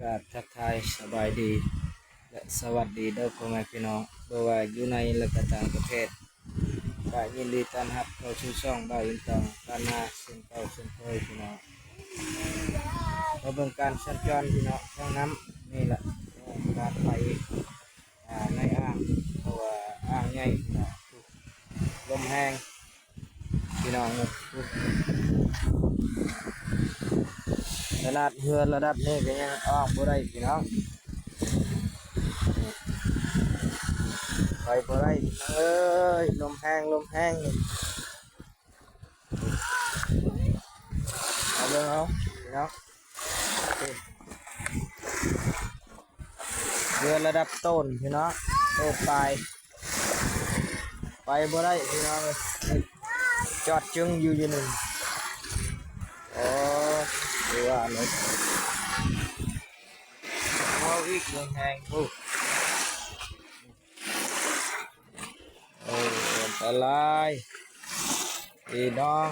กราบทักทายสบายดีและสวัสดีเด้อพ่อแม่พี่น้องบ่ว่าอยู่ในและก็ต่างประเทศก็ยินดีต้อนรับเข้าสู่ช่องบ่าวอินตองด้านหน้าเส้นเก่าเส้นเคยพี่น้องมาเบิ่งการสัญจรพี่น้องทางน้ำนี่แหละการไปในอ่างเพราะว่าอ่างใหญ่พี่น้องลมแห้งพี่น้องระดับเรือระดับนี้ก็ยังออกบ่ได้พี่น้องไปบ่ได้เอ้ยลมแห้งเอาเบิ่งเอาพี่น้องเรือระดับต้นพี่น้องโตปลายไปบ่ได้พี่น้องเลยจอดจึงอยู่หนึ่งโอ้ดูว่าเลยเอาอีกลมแห้งโอ้อันตรายพี่น้อง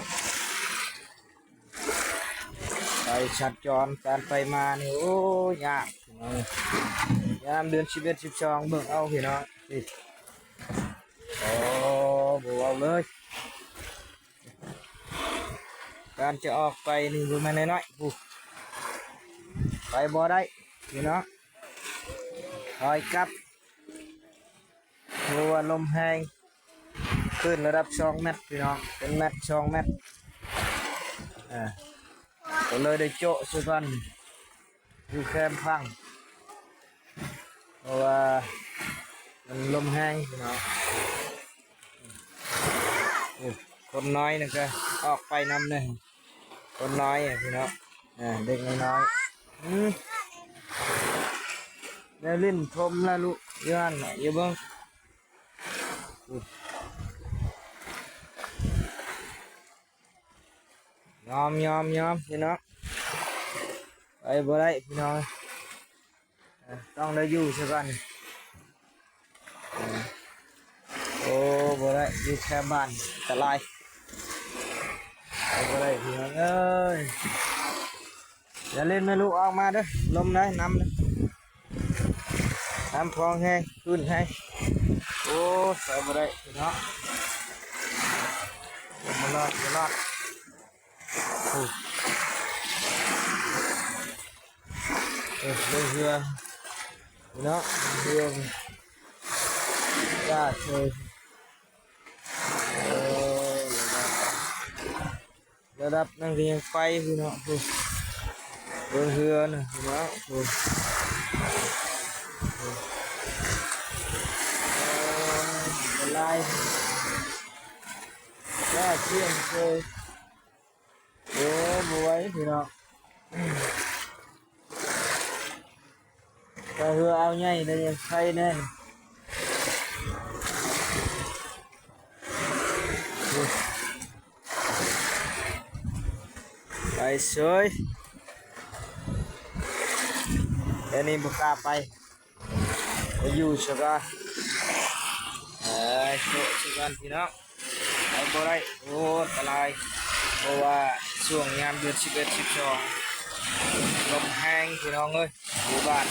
ไปชัดจรการไปมานี่โอ้ยากพี่น้องยามเดือน11 12เบิ่งเอาพี่น้องนี่โอ้บ่เอาเลยการจะออกไปนี่ดูมาน้อยๆปุ๊ไปบ่ได้พี่น้องถอยกลับเพราะว่าลมแรงขึ้นระดับ2 เมตรพี่น้องเป็นเมตร2 เมตรก็เลยได้โจ๊ะซะก่อนอยู่แคมพังเพราะว่ามันลมแห้งพี่น้องคนน้อยนะครับออกไปนำเลยคนน้อยพี่น้องเด็กน้อยแล้วลิ้นทมแล้วลูกย้อนอย่าเบิ่งยอมพี่น้องไปบ่ได้พี่น้องต้องได้อยู่ซะก่อนโอ้บ่ได้อยู่แค่บ้านอันตรายไปบ่ได้พี่น้องเอ้ยอย่าเล่นไม่รู้ออกมาเด้อลมได้น้ำเลยน้ำคลองแห้งขึ้นให้โอ้ไปบ่ได้พี่น้องอย่ารอดเรือเนาะเรือจ้าเคยระดับนั่นก็ยังไปพี่เนาะเรือนะพี่เนาะลายจ้าเชี่ยงเคยโอ้บวยพี่เนาะก็เรือเอาใหญ่เลยยังใครแน่ไปสวยอันนี้บุกกาไปอยู่สักโชว์สักกันพี่น้องไปบ่ได้โอ้ตรายเพราะว่าช่วงยามเดือน11 12ลมแห้งพี่น้องเอ้ยอยู่บ้าน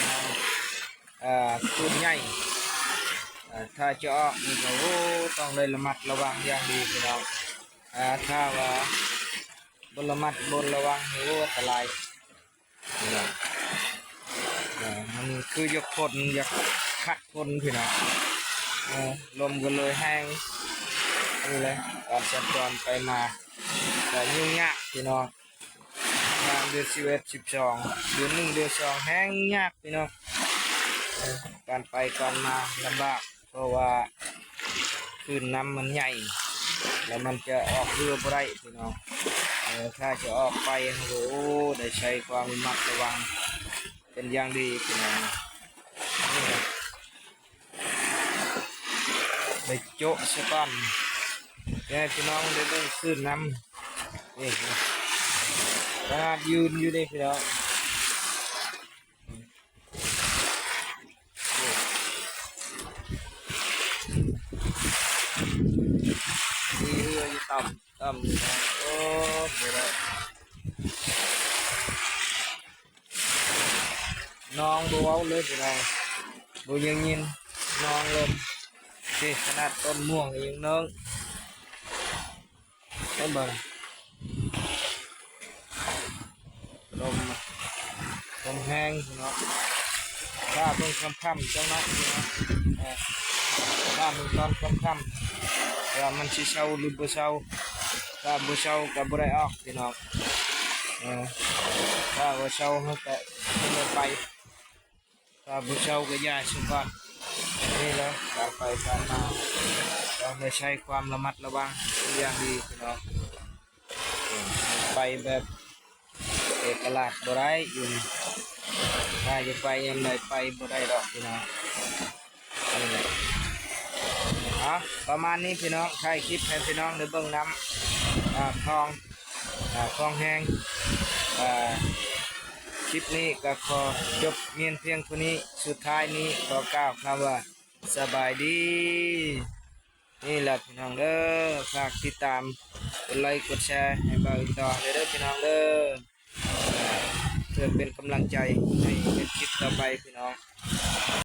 คืนใหญ่ถ้าจะออกนี่ก็โอ้ต้องเลยระมัดระวังอย่างดีพี่น้องถ้าว่าบนระมัดบนระวังโอ้อันตรายมันคือยกคนอยากขัดคนพี่น้องลมก็เลยแห้งนี่เลยการสัญจรไปมาแต่ยุ่งยากพี่น้องงานเดือน11 12เดือน1เดือน2แห้งยากพี่น้องการไปการมาลำบากเพราะว่าคลื่นน้ำมันใหญ่แล้วมันจะออกเรือบ่ได้พี่น้องถ้าจะออกไปโอ้ได้ใช้ความระมัดระวังเป็นอย่างดีพี่น้องได้โจ๊ะสะก้อนแกพี่น้องได้เรื่องคลื่นน้ำนี่ขนาดยืนอยู่นี่พี่น้องมีเรืออยู่ต่ำอยู่นะโอ้เดี๋ยว น้องบัวเลยพี่น้องบัวยังยินน้องลมที่ขนาดต้นม่วงยังเนื้อได้เบิ่งลมลมแห้งพี่น้องถ้าเพิ่งค่ำๆจังนะพี่น้องถ้าเพิ่งตอนค่ำๆว่ามันสิเช้าหรือบ่เช้าถ้าบ่เช้าก็บ่ได้ออกพี่น้องถ้าบ่เช้าเขาก็ไม่ไปถ้าบ่เช้าก็ย้ายสุก่อนนี่แหละการไปการมาต้องได้ใช้ความระมัดระวังเป็นอย่างดีพี่น้องไปแบบเอกลักษณ์บ่ได้อยู่ถ้าจะไปยังไงไปบ่ได้ดอกพี่น้องนี่แหละประมาณนี้พี่น้องใครคลิปให้พี่น้องได้เบิ่งน้ำคลองแห้งคลิปนี้ก็ขอจบเมียนเพียงเท่านี้สุดท้ายนี้ขอกล่าวคำว่าสบายดีนี่แหละพี่น้องเด้อฝากติดตามกดไลค์กดแชร์ให้บ่าวต่อเด้อพี่น้องเด้อเพื่อเป็นกำลังใจให้เป็นคลิปต่อไปพี่น้อง